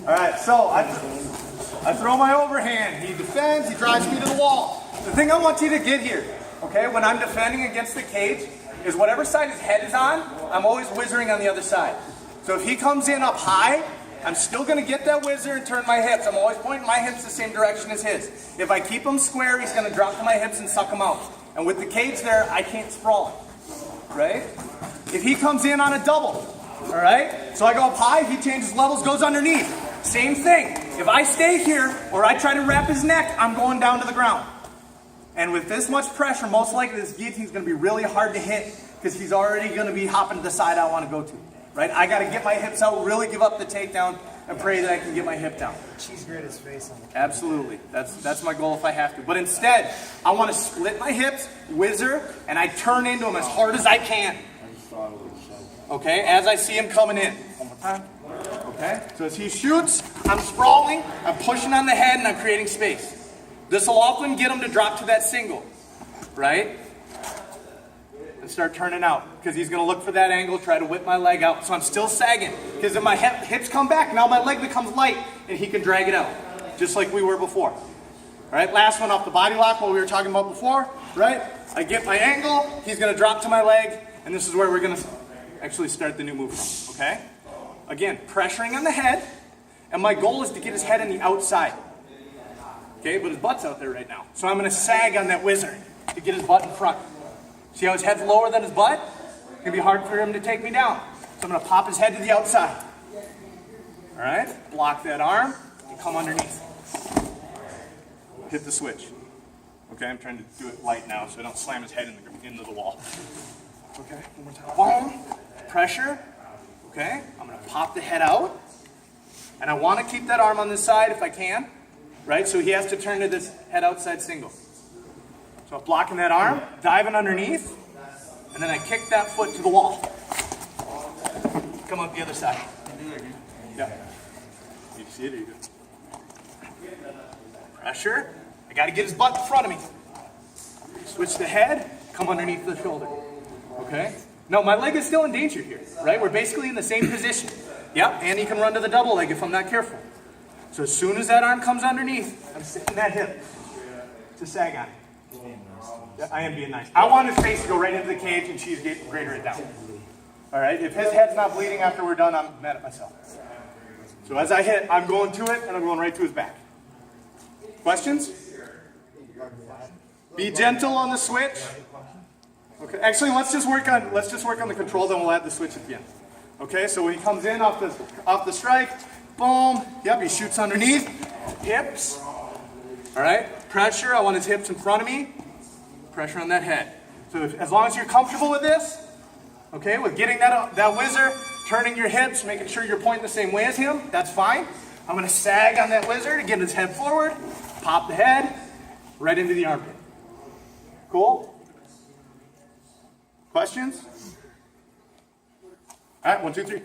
All right, so I throw my overhand. He defends, he drives me to the wall. The thing I want you to get here, okay, when I'm defending against the cage, is whatever side his head is on, I'm always whizzering on the other side. So if he comes in up high, I'm still going to get that whizzer and turn my hips. I'm always pointing my hips the same direction as his. If I keep him square, he's going to drop to my hips and suck him out. And with the cage there, I can't sprawl him, right? If he comes in on a double, all right? So I go up high, he changes levels, goes underneath. Same thing. If I stay here or I try to wrap his neck, I'm going down to the ground. And with this much pressure, most likely this guillotine is going to be really hard to hit because he's already going to be hopping to the side I want to go to. Right? I got to get my hips out, really give up the takedown, and pray that I can get my hip down. Cheese grit his face on the camera. Absolutely. That's my goal if I have to. But instead, I want to split my hips, whizzer, and I turn into him as hard as I can. Okay? As I see him coming in. One more time. Okay? So as he shoots, I'm sprawling, I'm pushing on the head, and I'm creating space. This will often get him to drop to that single. Right? And start turning out because he's going to look for that angle, try to whip my leg out. So I'm still sagging because if my hips come back, now my leg becomes light and he can drag it out just like we were before. All right, last one off the body lock, what we were talking about before, right? I get my angle, he's going to drop to my leg, and this is where we're going to actually start the new move from, okay? Again, pressuring on the head, and my goal is to get his head on the outside. Okay, but his butt's out there right now. So I'm going to sag on that whizzer to get his butt in front. See how his head's lower than his butt? It's going to be hard for him to take me down. So I'm going to pop his head to the outside. All right, block that arm and come underneath. Hit the switch. Okay, I'm trying to do it light now so I don't slam his head into the wall. Okay, one more time. Boom, pressure. Okay, I'm going to pop the head out. And I want to keep that arm on this side if I can. Right, so he has to turn to this head outside single. So blocking that arm, diving underneath, and then I kick that foot to the wall. Come up the other side. Yeah. You see it or you good? Pressure. I got to get his butt in front of me. Switch the head, come underneath the shoulder. Okay? No, my leg is still in danger here, right? We're basically in the same position. Yep, and he can run to the double leg if I'm not careful. So as soon as that arm comes underneath, I'm sitting that hip to sag on it. Yeah, I am being nice. I want his face to go right into the cage and cheese grater it down. All right, if his head's not bleeding after we're done, I'm mad at myself. So as I hit, I'm going to it and I'm going right to his back. Questions? Be gentle on the switch. Okay, actually let's just work on the control, then we'll add the switch at the end. Okay, so when he comes in off the strike, boom, yep, he shoots underneath, hips. All right, pressure, I want his hips in front of me. Pressure on that head. So as long as you're comfortable with this, okay, with getting that whizzer, turning your hips, making sure you're pointing the same way as him, that's fine. I'm going to sag on that whizzer to get his head forward, pop the head, right into the armpit. Cool? Questions? All right, 1, 2, 3.